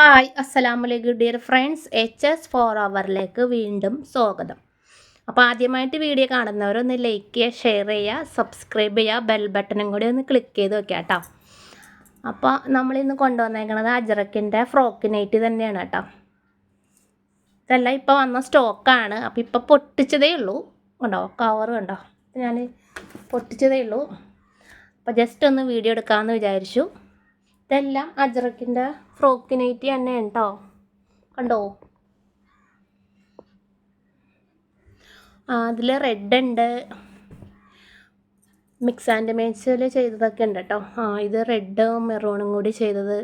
Hi അസ്സലാമലൈക്കും dear friends HS4 അവറിലേക്ക് വീണ്ടും സ്വാഗതം. അപ്പോൾ ആദ്യമായിട്ട് വീഡിയോ കാണുന്നവരൊന്ന് ലൈക്ക് ചെയ്യുക, ഷെയർ ചെയ്യുക, സബ്സ്ക്രൈബ് ചെയ്യുക, ബെൽ ബട്ടണും കൂടി ഒന്ന് ക്ലിക്ക് ചെയ്ത് വെക്കുക കേട്ടോ. അപ്പോൾ നമ്മളിന്ന് കൊണ്ടുവന്നേക്കുന്നത് അജ്രക്കിൻ്റെ ഫ്രോക്ക് നൈറ്റി തന്നെയാണ് കേട്ടോ. ഇതെല്ലാം ഇപ്പോൾ വന്ന സ്റ്റോക്കാണ്. അപ്പോൾ ഇപ്പോൾ പൊട്ടിച്ചതേ ഉള്ളൂ. കണ്ടോ കവർ കണ്ടോ, ഞാൻ പൊട്ടിച്ചതേ ഉള്ളൂ. അപ്പോൾ ജസ്റ്റ് ഒന്ന് വീഡിയോ എടുക്കാമെന്ന് വിചാരിച്ചു. ഇതെല്ലാം അജ്രക്കിൻ്റെ ഫ്രോക്ക് നൈറ്റി തന്നെ കേട്ടോ. കണ്ടോ, അതിൽ റെഡ് ഉണ്ട്, മിക്സ് ആൻഡ് മാച്ചിൽ ചെയ്തതൊക്കെ ഉണ്ട് കേട്ടോ. ഇത് റെഡും മെറൂണും കൂടി ചെയ്തത്.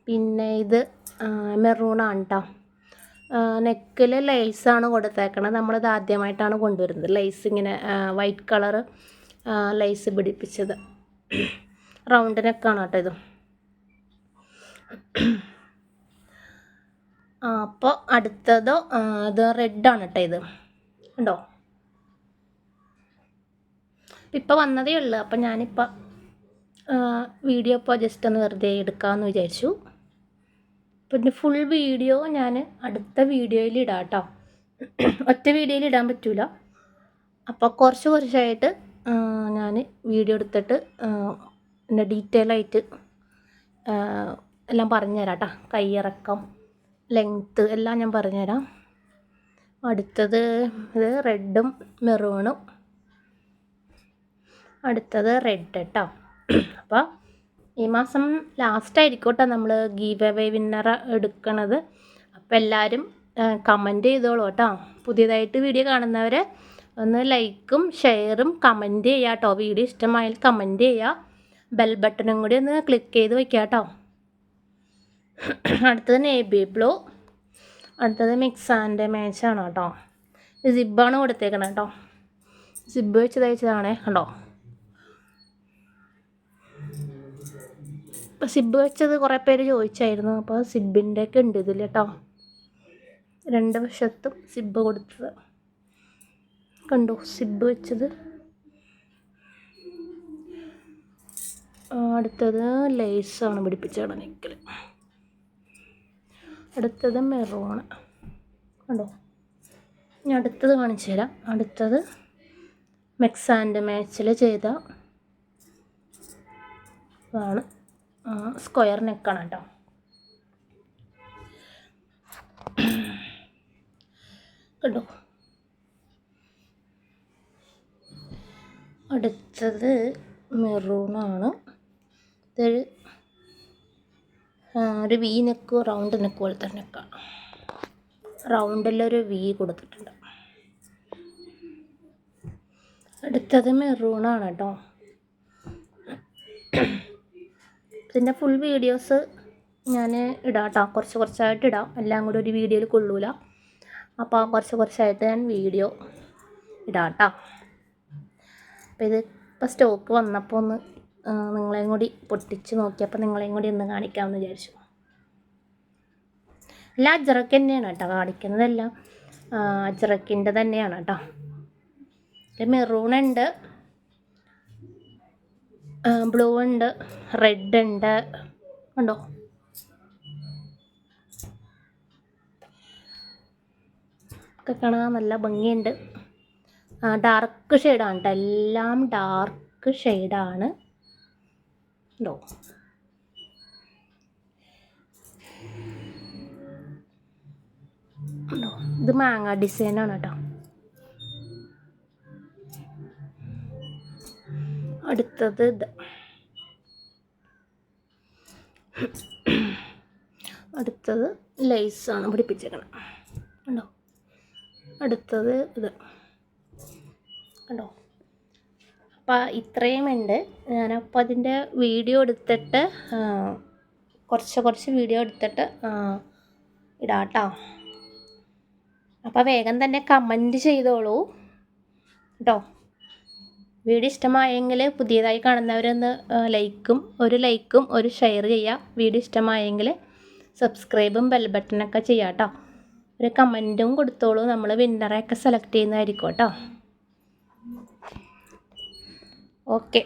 പിന്നെ ഇത് മെറൂണാണ് കേട്ടോ. നെക്കിൽ ലേസാണ് കൊടുത്തേക്കണത്. നമ്മളിത് ആദ്യമായിട്ടാണ് കൊണ്ടുവരുന്നത്. ലേസ് ഇങ്ങനെ വൈറ്റ് കളറ് ലേസ് പിടിപ്പിച്ചത്. റൗണ്ട് നെക്കാണ് കേട്ടോ ഇത്. അപ്പോൾ അടുത്തത് ഇത് റെഡാണ് കേട്ടോ. ഇത് ഉണ്ടോ, ഇപ്പോൾ വന്നതേ ഉള്ളൂ. അപ്പം ഞാനിപ്പോൾ വീഡിയോ ഇപ്പോൾ ജസ്റ്റ് ഒന്ന് വെറുതെ എടുക്കാമെന്ന് വിചാരിച്ചു. പിന്നെ ഫുൾ വീഡിയോ ഞാൻ അടുത്ത വീഡിയോയിൽ ഇടാം കേട്ടോ. ഒറ്റ വീഡിയോയിൽ ഇടാൻ പറ്റില്ല. അപ്പോൾ കുറച്ചായിട്ട് ഞാൻ വീഡിയോ എടുത്തിട്ട് പിന്നെ ഡീറ്റെയിൽ ആയിട്ട് എല്ലാം പറഞ്ഞുതരാം കേട്ടോ. കൈയിറക്കം, ലെങ്ത്ത് എല്ലാം ഞാൻ പറഞ്ഞുതരാം. അടുത്തത് ഇത് റെഡും മെറൂണും, അടുത്തത് റെഡ് കേട്ടോ. അപ്പോൾ ഈ മാസം ലാസ്റ്റായിരിക്കും കേട്ടോ നമ്മൾ ഗീവ് അവേ വിന്നർ എടുക്കണത്. അപ്പോൾ എല്ലാവരും കമൻറ്റ് ചെയ്തോളൂ കേട്ടോ. പുതിയതായിട്ട് വീഡിയോ കാണുന്നവർ ഒന്ന് ലൈക്കും ഷെയറും കമൻറ്റ് ചെയ്യുക കേട്ടോ. വീഡിയോ ഇഷ്ടമായാൽ കമൻറ്റ് ചെയ്യുക. ബെൽ ബട്ടണും കൂടി ഒന്ന് ക്ലിക്ക് ചെയ്ത് വയ്ക്കുക കേട്ടോ. അടുത്തത് നേവി ബ്ലൂ, അടുത്തത് മിക്സ് ആൻഡ് മാച്ചാണ് കേട്ടോ. സിബാണ് കൊടുത്തേക്കണം കേട്ടോ. സിബ് വെച്ച് തയ്ച്ചതാണേ കണ്ടോ. അപ്പോൾ സിബ് വെച്ചത് കുറേ പേര് ചോദിച്ചായിരുന്നു. അപ്പോൾ സിബിൻ്റെ ഒക്കെ ഉണ്ട് ഇതിൽ കേട്ടോ. രണ്ട് വശത്തും സിബ് കൊടുത്തത് കണ്ടോ, സിബ് വെച്ചത്. അടുത്തത് ലേസാണ് പിടിപ്പിച്ചതാണ് നെക്കിൽ. അടുത്തത് മെറൂണ് കണ്ടോ. ഞാൻ അടുത്തത് കാണിച്ചു തരാം. അടുത്തത് മിക്സ് ആൻഡ് മാച്ചിൽ ചെയ്ത ആണ്. സ്ക്വയർ നെക്കാണ് കേട്ടോ. കണ്ടോ. അടുത്തത് മെറൂണാണ്. ഇതൊരു ഒരു വി നെക്ക്, റൗണ്ട് നെക്ക് പോലത്തെ നെക്കാണ്. റൗണ്ടിലൊരു വി കൊടുത്തിട്ടുണ്ട്. അടുത്തത് മെറൂണാണ് കേട്ടോ. ഇതിൻ്റെ ഫുൾ വീഡിയോസ് ഞാൻ ഇടാം കേട്ടോ. കുറച്ചായിട്ട് ഇടാം. എല്ലാം കൂടി ഒരു വീഡിയോയിൽ കൊള്ളൂല. അപ്പോൾ കുറച്ചായിട്ട് ഞാൻ വീഡിയോ ഇടാം കേട്ടോ. അപ്പോൾ ഇത് ഇപ്പോൾ സ്റ്റോക്ക് വന്നപ്പോൾ ഒന്ന് നിങ്ങളെയും കൂടി പൊട്ടിച്ച് നോക്കിയപ്പോൾ നിങ്ങളെയും കൂടി ഒന്ന് കാണിക്കാമെന്ന് വിചാരിച്ചു. എല്ലാം അജ്രക്ക് തന്നെയാണ് കേട്ടോ കാണിക്കുന്നതെല്ലാം. അജ്രക്കിൻ്റെ തന്നെയാണ് കേട്ടോ. മെറൂൺ ഉണ്ട്, ബ്ലൂ ഉണ്ട്, റെഡ് ഉണ്ട് കണ്ടോ. ഒക്കെ കാണാൻ നല്ല ഭംഗിയുണ്ട്. ഡാർക്ക് ഷെയ്ഡാണ് കേട്ടോ. എല്ലാം ഡാർക്ക് ഷെയ്ഡാണ് ഉണ്ടോ. ഉണ്ടോ, ഇത് മാങ്ങ ഡിസൈനാണ് കേട്ടോ. അടുത്തത് ഇത്, അടുത്തത് ലേസാണ് പിടിപ്പിച്ചേക്കണം കണ്ടോ. അടുത്തത് ഇത് കണ്ടോ. അപ്പോൾ ഇത്രയും ഉണ്ട്. ഞാനപ്പോൾ അതിൻ്റെ വീഡിയോ എടുത്തിട്ട് കുറച്ച് വീഡിയോ എടുത്തിട്ട് ഇടാം കേട്ടോ. അപ്പോൾ വേഗം തന്നെ കമൻറ്റ് ചെയ്തോളൂ കേട്ടോ. വീഡിയോ ഇഷ്ടമായെങ്കിൽ പുതിയതായി കാണുന്നവരൊന്ന് ലൈക്കും ഒരു ഷെയർ ചെയ്യുക. വീഡിയോ ഇഷ്ടമായെങ്കിൽ സബ്സ്ക്രൈബും ബെൽ ബട്ടണൊക്കെ ചെയ്യാം കേട്ടോ. ഒരു കമൻറ്റും കൊടുത്തോളൂ. നമ്മൾ വിന്നറെയൊക്കെ സെലക്ട് ചെയ്യുന്നതായിരിക്കും കേട്ടോ. ഓക്കെ.